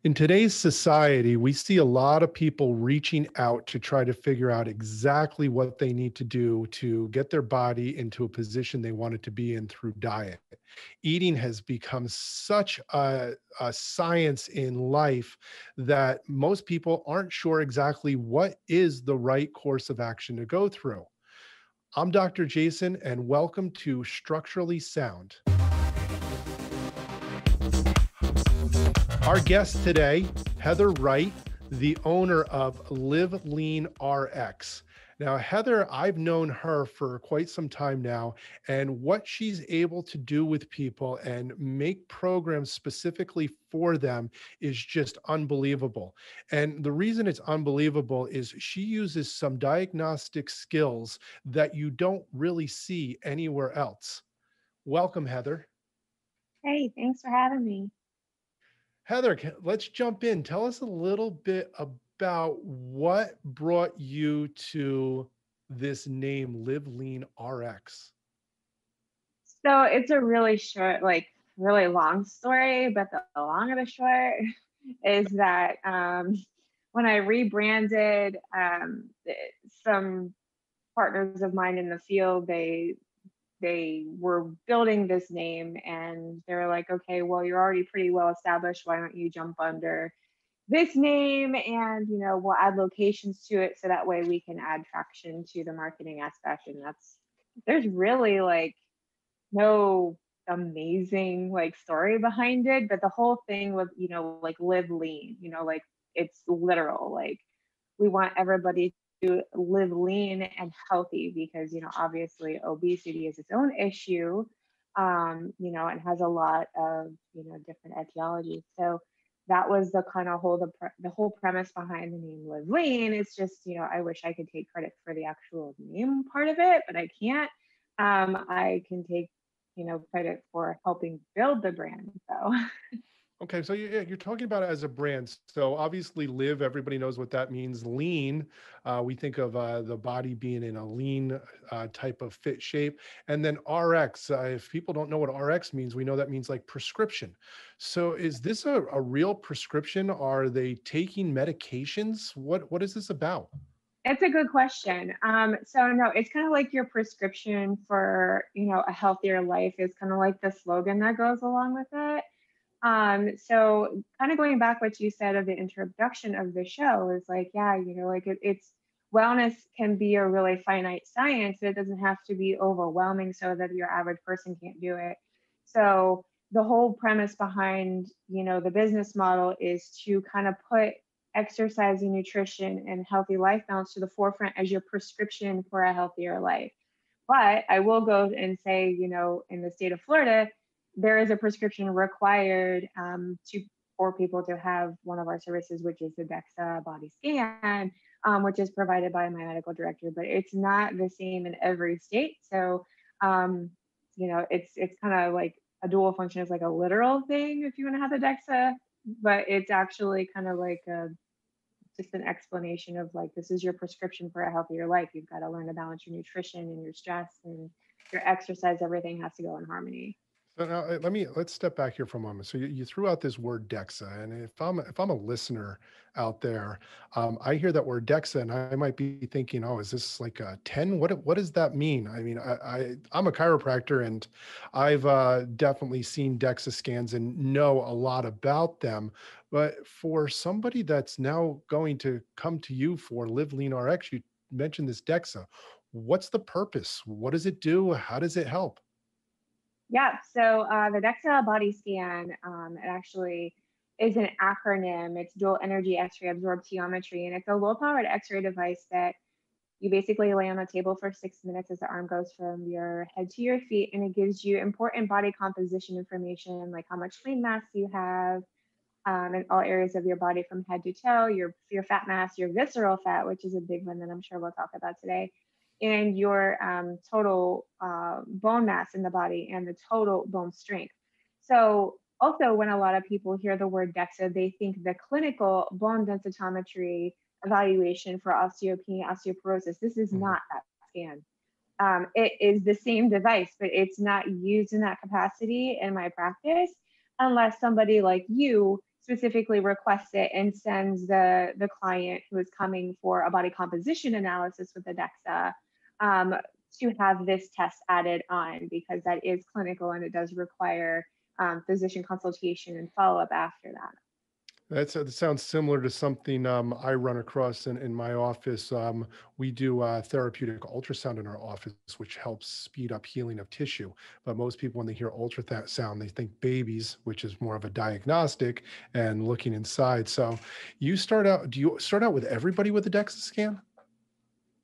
In today's society, we see a lot of people reaching out to try to figure out exactly what they need to do to get their body into a position they want it to be in through diet. Eating has become such a science in life that most people aren't sure exactly what is the right course of action to go through. I'm Dr. Jason, and welcome to Structurally Sound. Our guest today, Heather Wright, the owner of Live Lean RX. Now, Heather, I've known her for quite some time now, and what she's able to do with people and make programs specifically for them is just unbelievable. And the reason it's unbelievable is she uses some diagnostic skills that you don't really see anywhere else. Welcome, Heather. Hey, thanks for having me. Heather, let's jump in. Tell us a little bit about what brought you to this name, Live Lean RX. So it's a really short, really long story, but the long of the short is that when I rebranded, some partners of mine in the field, they were building this name, and they were like, okay, well, you're already pretty well established. Why don't you jump under this name, and we'll add locations to it so that way we can add traction to the marketing aspect. And there's really no amazing story behind it, but the whole thing with live lean, it's literal. We want everybody to live lean and healthy because obviously obesity is its own issue. And has a lot of different etiologies. So that was the kind of the whole premise behind the name Live Lean. It's just, I wish I could take credit for the actual name part of it, but I can't. I can take credit for helping build the brand. So Okay, so you're talking about it as a brand. So obviously, live, everybody knows what that means. Lean, we think of the body being in a lean type of fit shape. And then RX, if people don't know what RX means, we know that means like prescription. So is this a real prescription? Are they taking medications? What is this about? it's a good question. So no, it's kind of like your prescription for, a healthier life is kind of like the slogan that goes along with it. So kind of going back what you said of the introduction of the show is like, yeah, it's wellness can be a really finite science. It doesn't have to be overwhelming so that your average person can't do it. So the whole premise behind, the business model is to kind of put exercise and nutrition and healthy life balance to the forefront as your prescription for a healthier life. But I will go and say, in the state of Florida, there is a prescription required for people to have one of our services, which is the DEXA body scan, which is provided by my medical director. But it's not the same in every state. So, it's kind of like a dual function is like a literal thing if you want to have the DEXA, but it's actually kind of like just an explanation of like, this is your prescription for a healthier life. You've got to learn to balance your nutrition and your stress and your exercise. Everything has to go in harmony. So now let's step back here for a moment. So you threw out this word DEXA, and if I'm a listener out there, I hear that word DEXA, and I might be thinking, oh, is this like a 10? What does that mean? I mean, I'm a chiropractor, and I've definitely seen DEXA scans and know a lot about them. But for somebody that's now going to come to you for Live Lean RX, you mentioned this DEXA. What's the purpose? What does it do? How does it help? Yeah, so the DEXA body scan, it actually is an acronym. It's dual energy X-ray absorptiometry, and it's a low-powered X-ray device that you basically lay on a table for 6 minutes as the arm goes from your head to your feet, and it gives you important body composition information, like how much lean mass you have in all areas of your body from head to toe, your fat mass, your visceral fat, which is a big one that I'm sure we'll talk about today, and your total bone mass in the body and the total bone strength. So also when a lot of people hear the word DEXA, they think the clinical bone densitometry evaluation for osteopenia, osteoporosis. This is Mhm. not that scan. It is the same device, but it's not used in that capacity in my practice unless somebody like you specifically requests it and sends the client who is coming for a body composition analysis with the DEXA um, to have this test added on, because that is clinical and it does require physician consultation and follow up after that. That sounds similar to something I run across in my office. We do therapeutic ultrasound in our office, which helps speed up healing of tissue. But most people, when they hear ultrasound, they think babies, which is more of a diagnostic and looking inside. So, do you start out with everybody with a DEXA scan?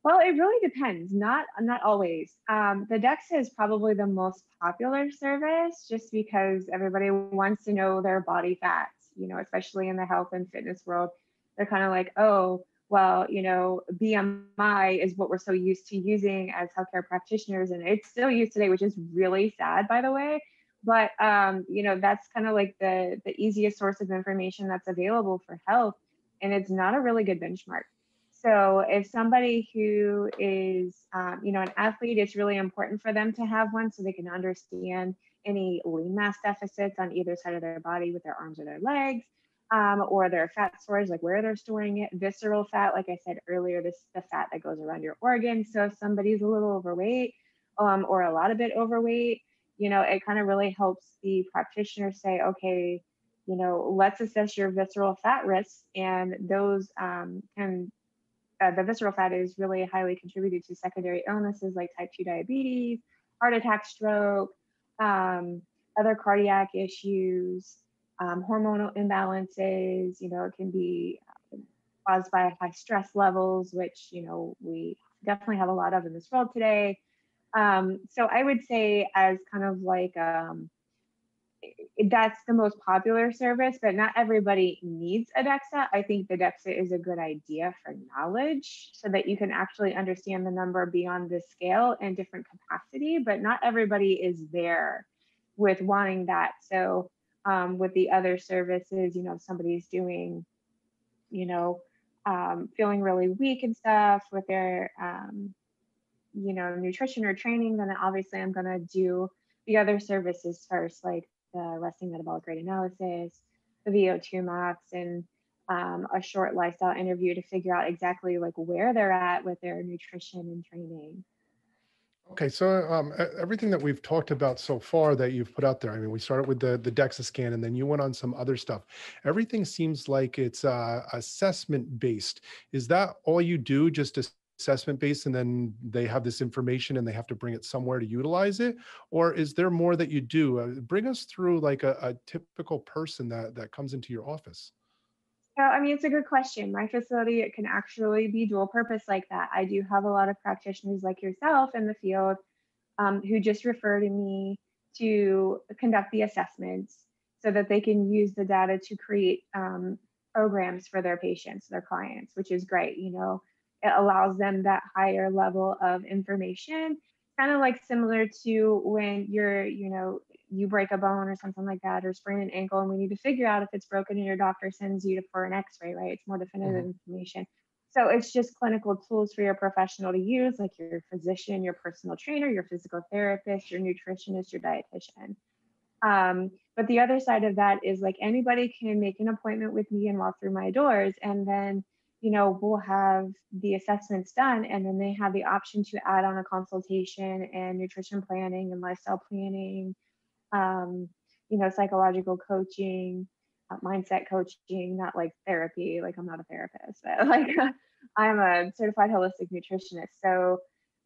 Well, it really depends. Not always. The DEXA is probably the most popular service just because everybody wants to know their body fats, especially in the health and fitness world. They're kind of like, oh, well, BMI is what we're so used to using as healthcare practitioners, and it's still used today, which is really sad, by the way. But that's kind of like the easiest source of information that's available for health, and it's not a really good benchmark. So if somebody who is, an athlete, it's really important for them to have one so they can understand any lean mass deficits on either side of their body with their arms or their legs, or their fat storage, like where they're storing it. Visceral fat, like I said earlier, this is the fat that goes around your organs. So if somebody's a little overweight, or a lot of bit overweight, it kind of really helps the practitioner say, okay, let's assess your visceral fat risks, and those can the visceral fat is really highly contributed to secondary illnesses like type 2 diabetes, heart attack, stroke, um, other cardiac issues, hormonal imbalances. It can be caused by high stress levels, which, we definitely have a lot of in this world today. So I would say, as kind of like, that's the most popular service, but not everybody needs a DEXA. I think the DEXA is a good idea for knowledge so that you can actually understand the number beyond the scale and different capacity, but not everybody is there with wanting that. So with the other services, if somebody's doing, feeling really weak and stuff with their, nutrition or training, then obviously I'm going to do the other services first, like the resting metabolic rate analysis, the VO2 max, and a short lifestyle interview to figure out exactly like where they're at with their nutrition and training. Okay, so everything that we've talked about so far that you've put out there, I mean, we started with the DEXA scan, and then you went on some other stuff. Everything seems like it's assessment based. Is that all you do, just assessment based, and then they have this information and they have to bring it somewhere to utilize it, or is there more that you do? Bring us through like a typical person that comes into your office. So, I mean, it's a good question. My facility, it can actually be dual purpose like that. I do have a lot of practitioners like yourself in the field who just refer to me to conduct the assessments so that they can use the data to create programs for their patients, their clients, which is great. It allows them that higher level of information, kind of like similar to when you break a bone or something like that, or sprain an ankle, and we need to figure out if it's broken, and your doctor sends you for an x-ray, right? It's more definitive information. So it's just clinical tools for your professional to use, like your physician, your personal trainer, your physical therapist, your nutritionist, your dietitian. But the other side of that is like anybody can make an appointment with me and walk through my doors, and then we'll have the assessments done, and then they have the option to add on a consultation and nutrition planning and lifestyle planning, um, psychological coaching, mindset coaching, not like therapy. Like I'm not a therapist, but like I'm a certified holistic nutritionist. So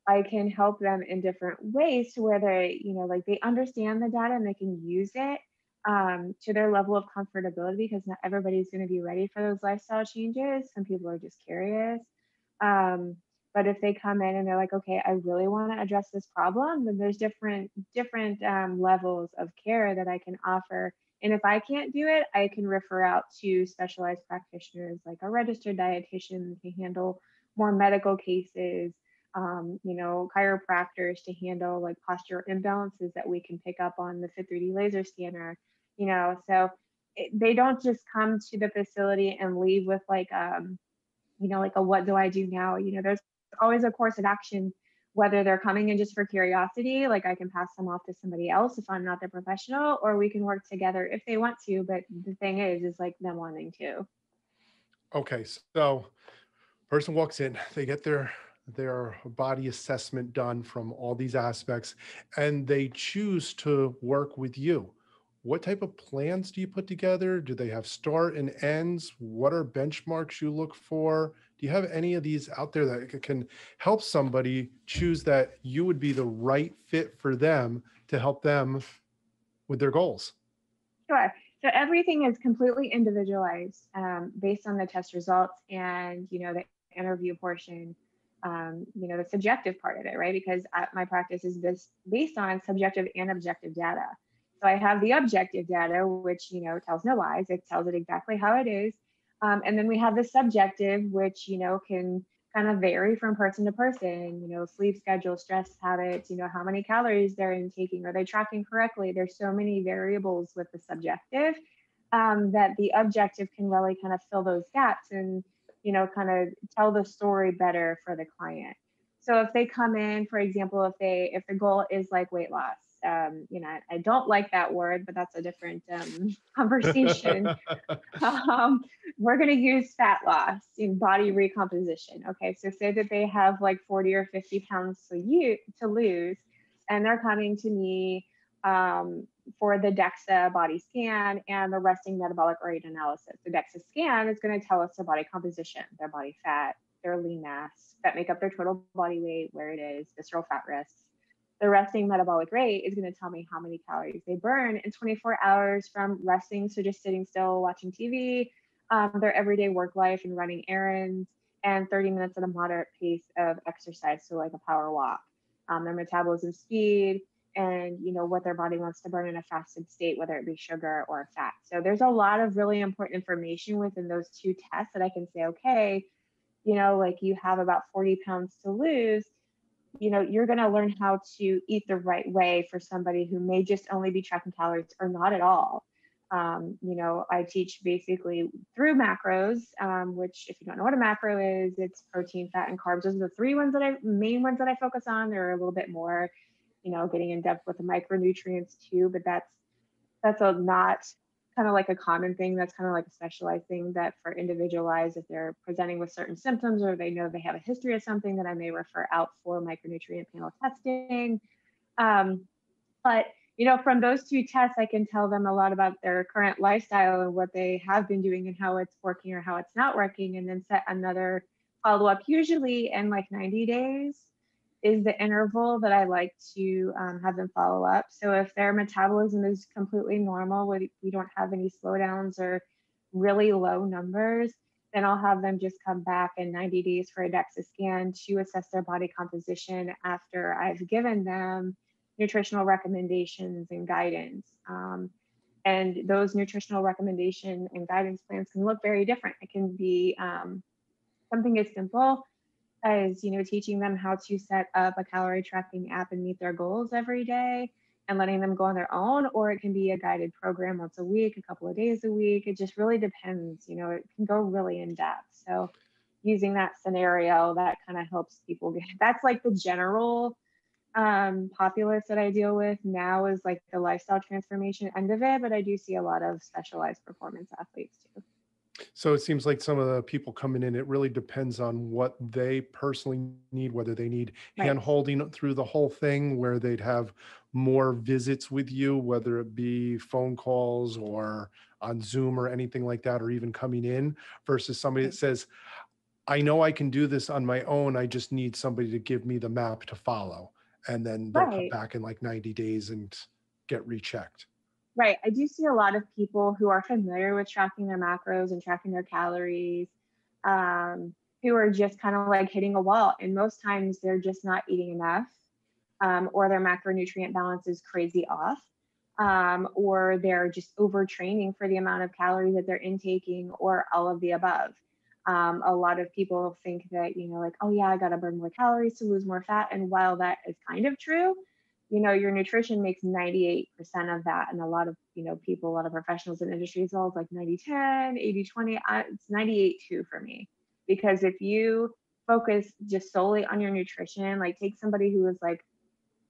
I can help them in different ways to where they, like they understand the data and they can use it to their level of comfortability, because not everybody's going to be ready for those lifestyle changes. Some people are just curious. Um, but if they come in and they're like, okay, I really want to address this problem, then there's different levels of care that I can offer. And if I can't do it, I can refer out to specialized practitioners like a registered dietitian who can handle more medical cases, chiropractors to handle like posture imbalances that we can pick up on the Fit 3D laser scanner, so they don't just come to the facility and leave with like, like a what do I do now? There's always a course of action whether they're coming in just for curiosity, like I can pass them off to somebody else if I'm not the professional, or we can work together if they want to. But the thing is like them wanting to. Okay, so person walks in, they get their body assessment done from all these aspects, and they choose to work with you. What type of plans do you put together? Do they have start and ends? What are benchmarks you look for? Do you have any of these out there that can help somebody choose that you would be the right fit for them to help them with their goals? Sure. So everything is completely individualized based on the test results and the interview portion, the subjective part of it, right? Because my practice is this based on subjective and objective data. So I have the objective data, which tells no lies. It tells it exactly how it is, and then we have the subjective, which can kind of vary from person to person, sleep schedule, stress habits, how many calories they're intaking, are they tracking correctly? There's so many variables with the subjective that the objective can really kind of fill those gaps and, kind of tell the story better for the client. So if they come in, for example, if the goal is like weight loss, I don't like that word, but that's a different conversation. um, we're going to use fat loss in body recomposition. Okay, so say that they have like 40 or 50 pounds to lose, and they're coming to me for the DEXA body scan and the resting metabolic rate analysis. The DEXA scan is going to tell us their body composition, their body fat, their lean mass that make up their total body weight, where it is, visceral fat risks. The resting metabolic rate is going to tell me how many calories they burn in 24 hours from resting, so just sitting still, watching TV, their everyday work life and running errands, and 30 minutes at a moderate pace of exercise, so like a power walk. Their metabolism speed, and what their body wants to burn in a fasted state, whether it be sugar or fat. So there's a lot of really important information within those two tests that I can say, okay, like you have about 40 pounds to lose, you're going to learn how to eat the right way for somebody who may just only be tracking calories or not at all. I teach basically through macros, which if you don't know what a macro is, it's protein, fat, and carbs. Those are the three main ones that I focus on. There are a little bit more, getting in depth with the micronutrients too, but that's a not kind of like a common thing. That's kind of like a specialized thing that for individualized, if they're presenting with certain symptoms or they know they have a history of something, that I may refer out for micronutrient panel testing. Um, but from those two tests, I can tell them a lot about their current lifestyle and what they have been doing and how it's working or how it's not working, and then set another follow up, usually in like 90 days is the interval that I like to have them follow up. So if their metabolism is completely normal, we don't have any slowdowns or really low numbers, then I'll have them just come back in 90 days for a DEXA scan to assess their body composition after I've given them nutritional recommendations and guidance. And those nutritional recommendation and guidance plans can look very different. It can be something as simple as teaching them how to set up a calorie tracking app and meet their goals every day and letting them go on their own, or it can be a guided program once a week, a couple of days a week. It just really depends. It can go really in depth. So using that scenario, that kind of helps people get, that's like the general populace that I deal with now, is like the lifestyle transformation end of it, but I do see a lot of specialized performance athletes too. So it seems like some of the people coming in, it really depends on what they personally need, whether they need hand Right. holding through the whole thing, where they'd have more visits with you, whether it be phone calls or on Zoom or anything like that, or even coming in, versus somebody that Right. says, I know I can do this on my own. I just need somebody to give me the map to follow. And then they'll come Right. back in like 90 days and get rechecked. Right. I do see a lot of people who are familiar with tracking their macros and tracking their calories, who are just kind of like hitting a wall. And most times they're just not eating enough, or their macronutrient balance is crazy off, or they're just overtraining for the amount of calories that they're intaking, or all of the above. A lot of people think that, like, oh, yeah, I got to burn more calories to lose more fat. And while that is kind of true, your nutrition makes 98% of that. And a lot of, people, a lot of professionals in industries, all like 90-10, 80-20. It's 98-2 for me. Because if you focus just solely on your nutrition. Like take somebody who is like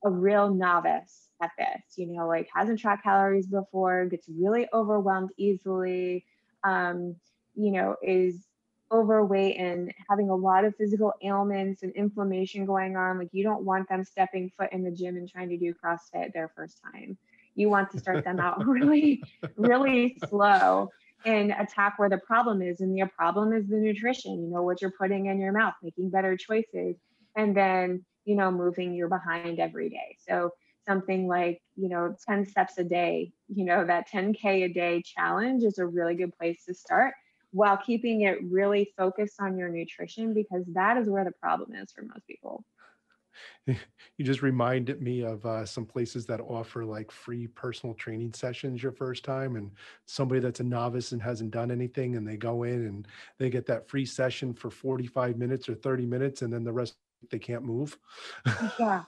a real novice at this, like hasn't tracked calories before, gets really overwhelmed easily, um, is overweight and having a lot of physical ailments and inflammation going on. Like you don't want them stepping foot in the gym and trying to do CrossFit their first time. You want to start them out really, really slow and attack where the problem is. And the problem is the nutrition, what you're putting in your mouth, making better choices. And then moving your behind every day. So something like, 10 steps a day, that 10K a day challenge is a really good place to start while keeping it really focused on your nutrition, because that is where the problem is for most people. You just reminded me of some places that offer like free personal training sessions your first time, and somebody that's a novice and hasn't done anything, and they go in and they get that free session for 45 minutes or 30 minutes, and then the rest they can't move. Yeah.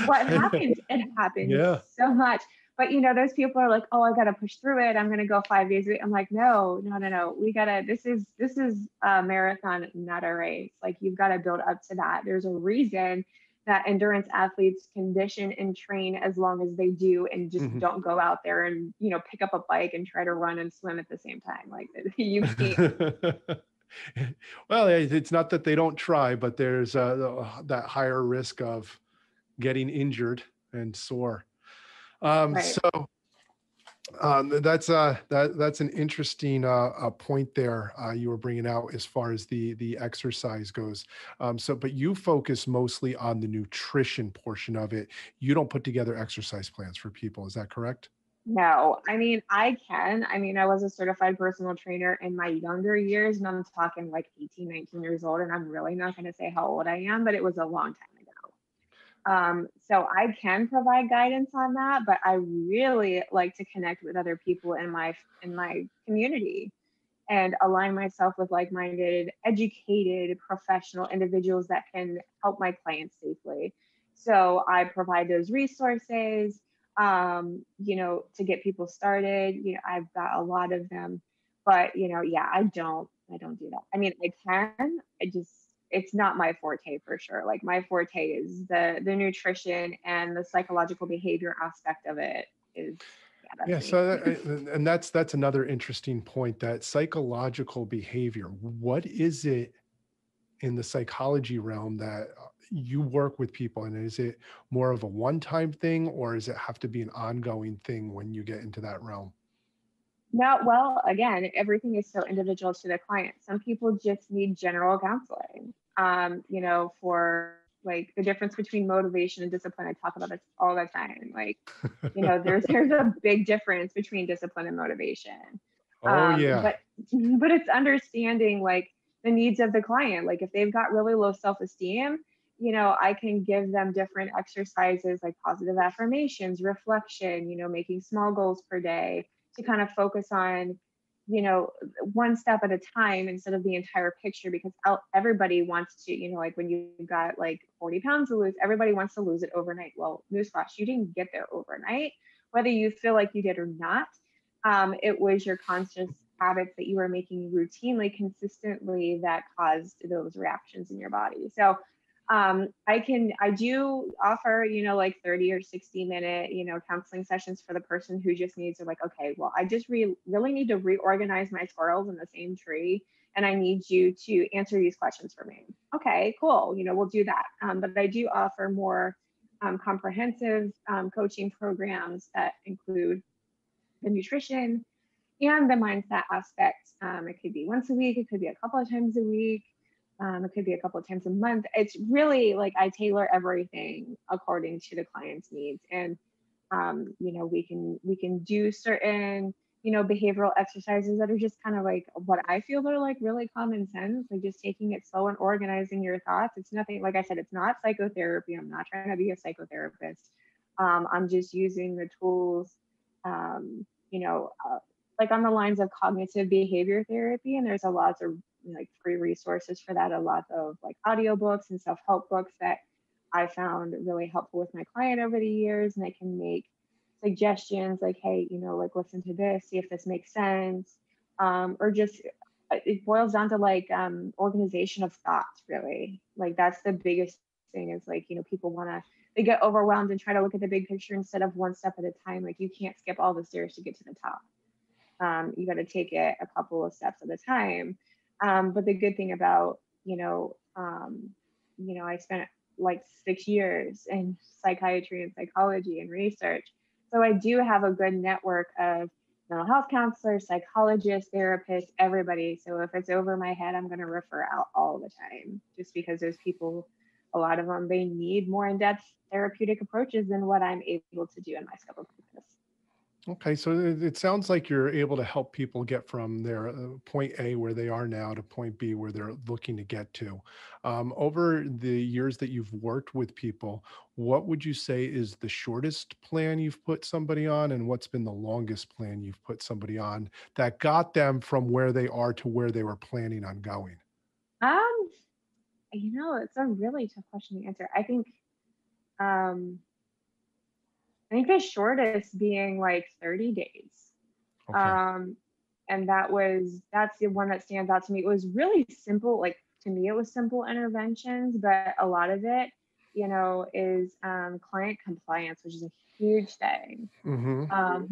What happens? It happens Yeah. so much. But those people are like, oh, I gotta push through it. I'm gonna go 5 days a week. I'm like, no, no, no, no. We gotta, this is a marathon, not a race. Like you've got to build up to that. There's a reason that endurance athletes condition and train as long as they do and just Mhm. don't go out there and, pick up a bike and try to run and swim at the same time. Like you can't. Well, it's not that they don't try, but there's that higher risk of getting injured and sore. Right. So that's an interesting point there you were bringing out as far as the exercise goes. But you focus mostly on the nutrition portion of it. You don't put together exercise plans for people. Is that correct? No, I mean, I can. I mean, I was a certified personal trainer in my younger years, and I'm talking like 18, 19 years old, and I'm really not going to say how old I am, but it was a long time ago. So I can provide guidance on that, but I really like to connect with other people in my community and align myself with like-minded, educated, professional individuals that can help my clients safely. So I provide those resources, to get people started. I've got a lot of them, but yeah, I don't do that. I mean, I can, it's not my forte for sure. Like my forte is the nutrition and the psychological behavior aspect of it is, yeah, that's Yeah, me. so and that's another interesting point, that psychological behavior. What is it in the psychology realm that you work with people, and is it more of a one-time thing, or does it have to be an ongoing thing when you get into that realm? No, well, again, everything is so individual to the client. Some people just need general counseling, for like the difference between motivation and discipline. I talk about this all the time. Like, there's a big difference between discipline and motivation. Oh yeah. But but it's understanding like the needs of the client. Like if they've got really low self-esteem, I can give them different exercises like positive affirmations, reflection, making small goals per day to kind of focus on, one step at a time instead of the entire picture, because everybody wants to, like when you've got like 40 pounds to lose, everybody wants to lose it overnight. Well, newsflash, you didn't get there overnight, whether you feel like you did or not. It was your conscious habits that you were making routinely, consistently, that caused those reactions in your body. So I do offer, like 30 or 60 minute, counseling sessions for the person who just needs to like, okay, well, I just really need to reorganize my squirrels in the same tree. And I need you to answer these questions for me. Okay, cool. We'll do that. But I do offer more comprehensive coaching programs that include the nutrition and the mindset aspect. It could be once a week, it could be a couple of times a week, it could be a couple of times a month. It's really like I tailor everything according to the client's needs. And we can do certain behavioral exercises that are just kind of like what I feel are like really common sense, like just taking it slow and organizing your thoughts. It's nothing, like I said, it's not psychotherapy. I'm not trying to be a psychotherapist. I'm just using the tools, um, you know, uh, like on the lines of cognitive behavior therapy. And there's a lot of like free resources for that, a lot of like audiobooks and self-help books that I found really helpful with my client over the years. And I can make suggestions like, hey, like listen to this, see if this makes sense. Or just it boils down to like organization of thoughts, really. Like that's the biggest thing is like, people want to, they get overwhelmed and try to look at the big picture instead of one step at a time. Like you can't skip all the stairs to get to the top. You got to take it a couple of steps at a time. But the good thing about, I spent like 6 years in psychiatry and psychology and research. So I do have a good network of mental health counselors, psychologists, therapists, everybody. So if it's over my head, I'm going to refer out all the time just because those people, a lot of them, they need more in-depth therapeutic approaches than what I'm able to do in my scope of practice. Okay, so it sounds like you're able to help people get from their point A where they are now to point B where they're looking to get to. Over the years that you've worked with people, what would you say is the shortest plan you've put somebody on, and what's been the longest plan you've put somebody on that got them from where they are to where they were planning on going? Um, it's a really tough question to answer. Um, I think the shortest being like 30 days. Okay. Um, and that's the one that stands out to me. It was really simple. Like to me, it was simple interventions, but a lot of it, is client compliance, which is a huge thing. Mm-hmm. Um,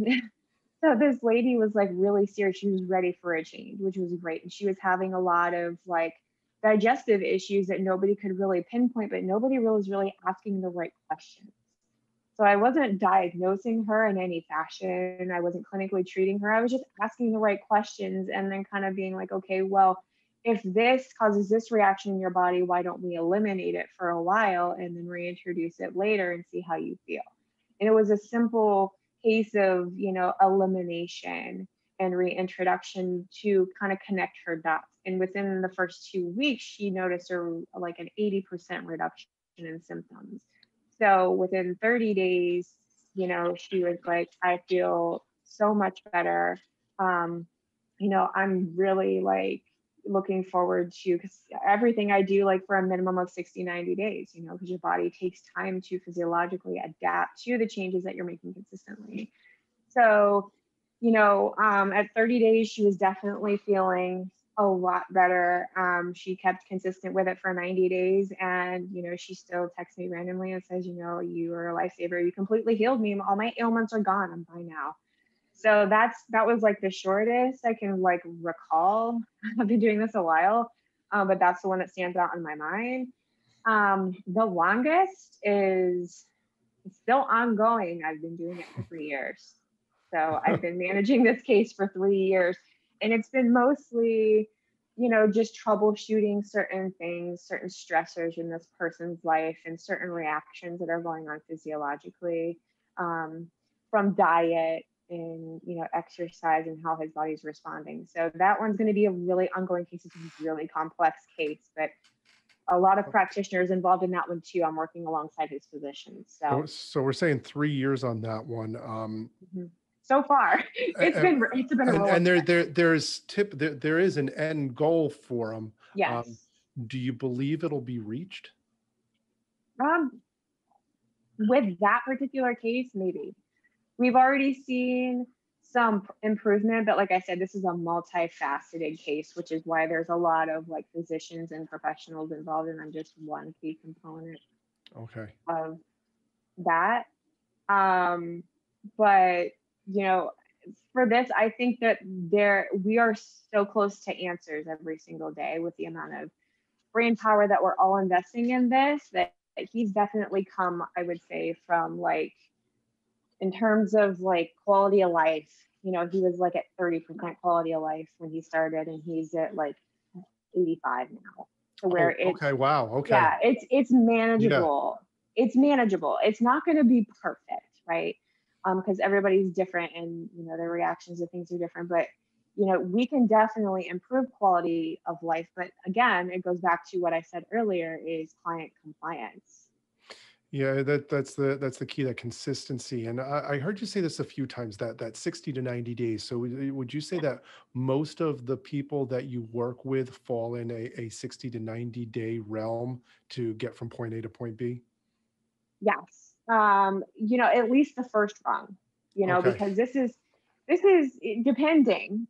so this lady was like really serious. She was ready for a change, which was great. And she was having a lot of like digestive issues that nobody could really pinpoint, but nobody was really asking the right questions. So I wasn't diagnosing her in any fashion. I wasn't clinically treating her. I was just asking the right questions and then kind of being like, okay, well, if this causes this reaction in your body, why don't we eliminate it for a while and then reintroduce it later and see how you feel? And it was a simple case of, elimination and reintroduction to kind of connect her dots. And within the first 2 weeks, she noticed like an 80% reduction in symptoms. So within 30 days, she was like, I feel so much better. Um, I'm really like looking forward to, because everything I do like for a minimum of 60, 90 days, because your body takes time to physiologically adapt to the changes that you're making consistently. So, at 30 days, she was definitely feeling a lot better. She kept consistent with it for 90 days. And, she still texts me randomly and says, you are a lifesaver. You completely healed me. All my ailments are gone. I'm fine now. So that was like the shortest I can like recall. I've been doing this a while, but that's the one that stands out in my mind. The longest is still ongoing. I've been doing it for 3 years. So I've been managing this case for 3 years, and it's been mostly, just troubleshooting certain things, certain stressors in this person's life, and certain reactions that are going on physiologically, from diet and exercise and how his body's responding. So that one's going to be a really ongoing case. It's a really complex case, but a lot of practitioners involved in that one too. I'm working alongside his physicians. So, So so we're saying 3 years on that one. mhm. So far, A- it's been a and roller and there coaster. there there's tip there is an end goal for them. Um, Yes. do you believe it'll be reached? Um, with that particular case, maybe we've already seen some improvement, but like I said, this is a multifaceted case, which is why there's a lot of like physicians and professionals involved, and I'm just one key component Okay. of that. Um, but you know, for this, I think that we are so close to answers every single day with the amount of brain power that we're all investing in this. That he's definitely come, I would say, from like in terms of like quality of life. He was like at 30% quality of life when he started, and he's at like 85 now. To where Oh, okay. Wow. Okay. yeah, it's Yeah. manageable. It's manageable. It's not going to be perfect, right? Because everybody's different, and their reactions to things are different. But we can definitely improve quality of life. But again, it goes back to what I said earlier: is client compliance. Yeah, that's the key, that consistency. And I heard you say this a few times, that 60 to 90 days. So would you say that most of the people that you work with fall in a 60 to 90-day realm to get from point A to point B? Yes. At least the first rung. Okay. Because this is depending.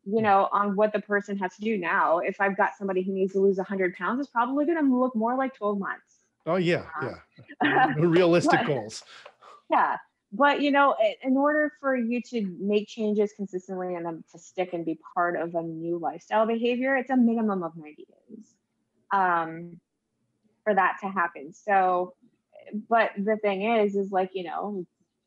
on what the person has to do now. If I've got somebody who needs to lose 100 pounds, it's probably going to look more like 12 months. Oh yeah, Um, yeah. Realistic but goals. yeah, but in order for you to make changes consistently and them to stick and be part of a new lifestyle behavior, it's a minimum of 90 days um, for that to happen. So, but the thing is like,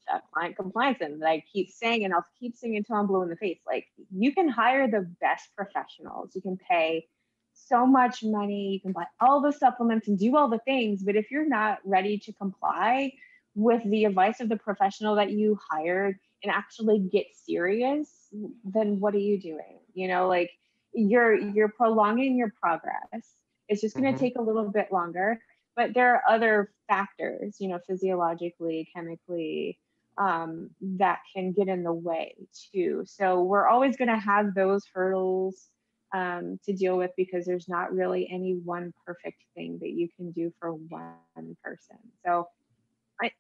that client compliance, and I keep saying, and I'll keep saying until I'm blue in the face, like, you can hire the best professionals, you can pay so much money, you can buy all the supplements and do all the things, but if you're not ready to comply with the advice of the professional that you hired and actually get serious, then what are you doing? Like, you're prolonging your progress. It's just going to Mhm. take a little bit longer, but there are other factors, physiologically, chemically, that can get in the way too. So we're always going to have those hurdles to deal with, because there's not really any one perfect thing that you can do for one person. So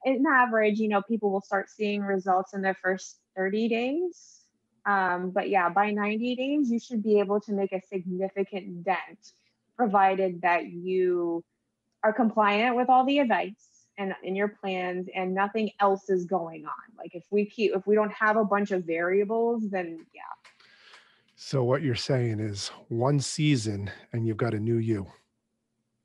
in average, people will start seeing results in their first 30 days. But yeah, by 90 days, you should be able to make a significant dent, provided that you are compliant with all the advice and in your plans, and nothing else is going on. Like, if we don't have a bunch of variables, then yeah. So what you're saying is one season and you've got a new you.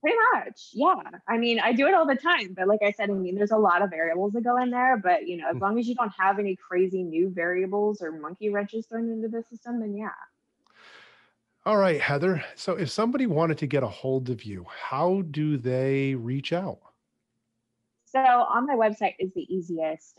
Pretty much, yeah. I mean, I do it all the time, but like I said, I mean, there's a lot of variables that go in there, but as long as you don't have any crazy new variables or monkey wrenches thrown into the system, then yeah. All right, Heather. So if somebody wanted to get a hold of you, how do they reach out? So on my website is the easiest.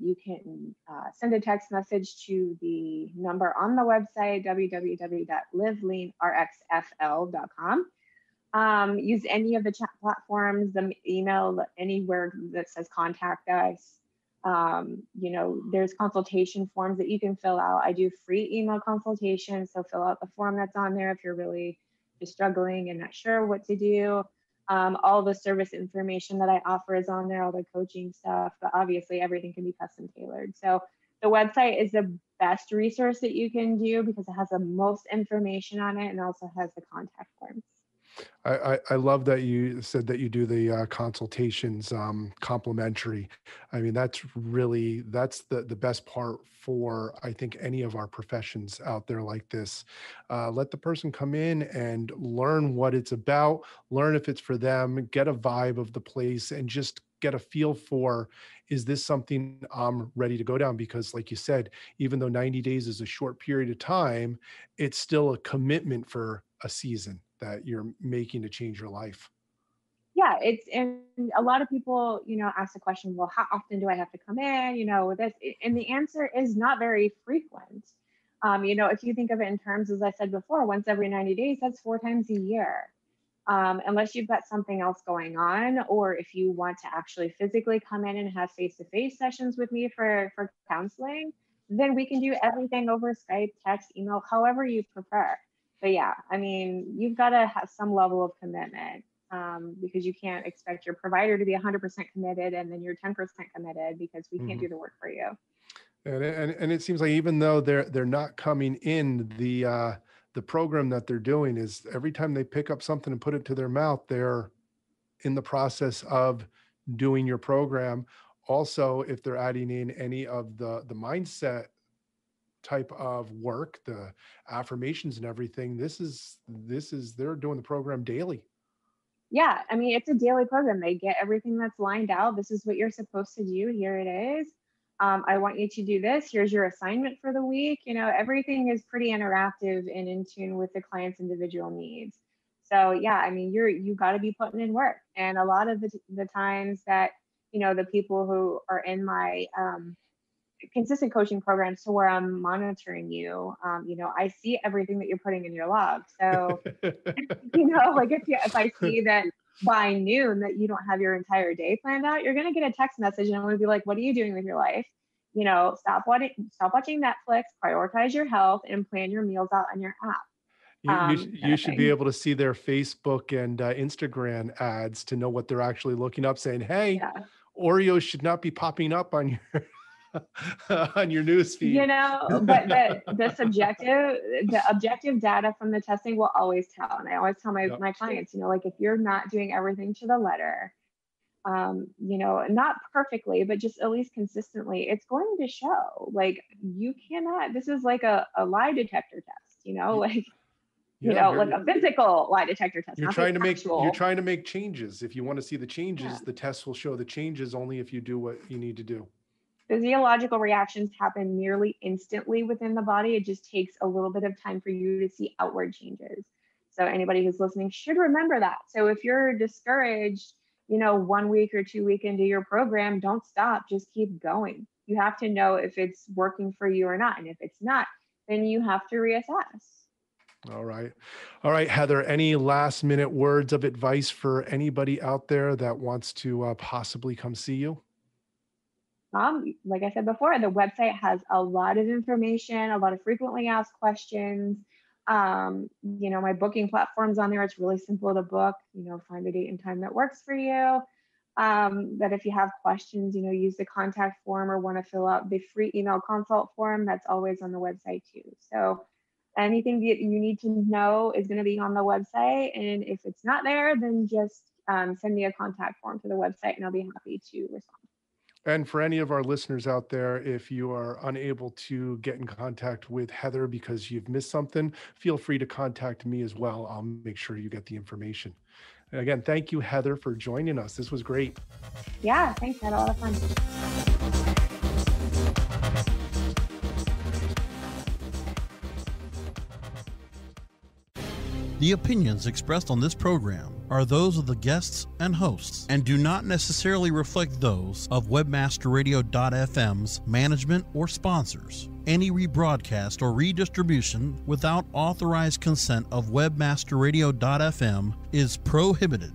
You can send a text message to the number on the website, www.liveleanrxfl.com. Use any of the chat platforms, the email, anywhere that says contact us. There's consultation forms that you can fill out. I do free email consultations, so fill out the form that's on there if you're really just struggling and not sure what to do. All the service information that I offer is on there, all the coaching stuff, but obviously everything can be custom tailored. So the website is the best resource that you can do, because it has the most information on it and also has the contact forms. I love that you said that you do the consultations complimentary. I mean, that's the best part for, I think, any of our professions out there like this. Let the person come in and learn what it's about, learn if it's for them, get a vibe of the place, and just get a feel for, is this something I'm ready to go down? Because like you said, even though 90 days is a short period of time, it's still a commitment for a season that you're making to change your life. Yeah, and a lot of people, ask the question, well, how often do I have to come in? With this, and the answer is not very frequent. If you think of it in terms, as I said before, once every 90 days, that's 4 times a year. Unless you've got something else going on, or if you want to actually physically come in and have face-to-face sessions with me for counseling, then we can do everything over Skype, text, email, however you prefer. But yeah, I mean, you've got to have some level of commitment, because you can't expect your provider to be 100% committed and then you're 10% committed, because we can't Mhm. do the work for you. And it seems like even though they're not coming in, the program that they're doing is every time they pick up something and put it to their mouth, they're in the process of doing your program. Also, if they're adding in any of the mindset type of work, the affirmations and everything, this is they're doing the program daily. Yeah, I mean, it's a daily program. They get everything that's lined out. This is what you're supposed to do. Here it is. I want you to do this. Here's your assignment for the week. Everything is pretty interactive and in tune with the client's individual needs. So yeah, I mean, you got to be putting in work. And a lot of the times that the people who are in my consistent coaching programs, to where I'm monitoring you, I see everything that you're putting in your log. So like, if I see that by noon that you don't have your entire day planned out, you're gonna get a text message and I'm gonna be like, what are you doing with your life? Stop watching Netflix, prioritize your health, and plan your meals out on your app. Kind You of should be thing. able to see their Facebook and Instagram ads to know what they're actually looking up, saying, "Hey, Yeah. Oreos should not be popping up on your." on your news feed. But the objective data from the testing will always tell. And I always tell Yep. my clients, like if you're not doing everything to the letter, not perfectly, but just at least consistently, it's going to show. Like you cannot, this is like a lie detector test, like, Yeah, like a physical lie detector test, you're not the trying to make you're actual. trying to make changes. If you want to see the Yeah. changes, the test will show the changes only if you do what you need to do. Physiological reactions happen nearly instantly within the body. It just takes a little bit of time for you to see outward changes. So anybody who's listening should remember that. So if you're discouraged, 1 week or 2 week into your program, don't stop, just keep going. You have to know if it's working for you or not. And if it's not, then you have to reassess. All right. All right, Heather, any last minute words of advice for anybody out there that wants to possibly come see you? Like I said before, the website has a lot of information, a lot of frequently asked questions. My booking platform's on there. It's really simple to book, find a date and time that works for you. That if you have questions, use the contact form or want to fill out the free email consult form, that's always on the website too. So anything that you need to know is going to be on the website. And if it's not there, then just send me a contact form to the website and I'll be happy to respond. And for any of our listeners out there, if you are unable to get in contact with Heather because you've missed something, feel free to contact me as well. I'll make sure you get the information. And again, thank you, Heather, for joining us. This was great. Yeah, thanks. I had a lot of fun. The opinions expressed on this program are those of the guests and hosts and do not necessarily reflect those of webmasterradio.fm's management or sponsors. Any rebroadcast or redistribution without authorized consent of webmasterradio.fm is prohibited.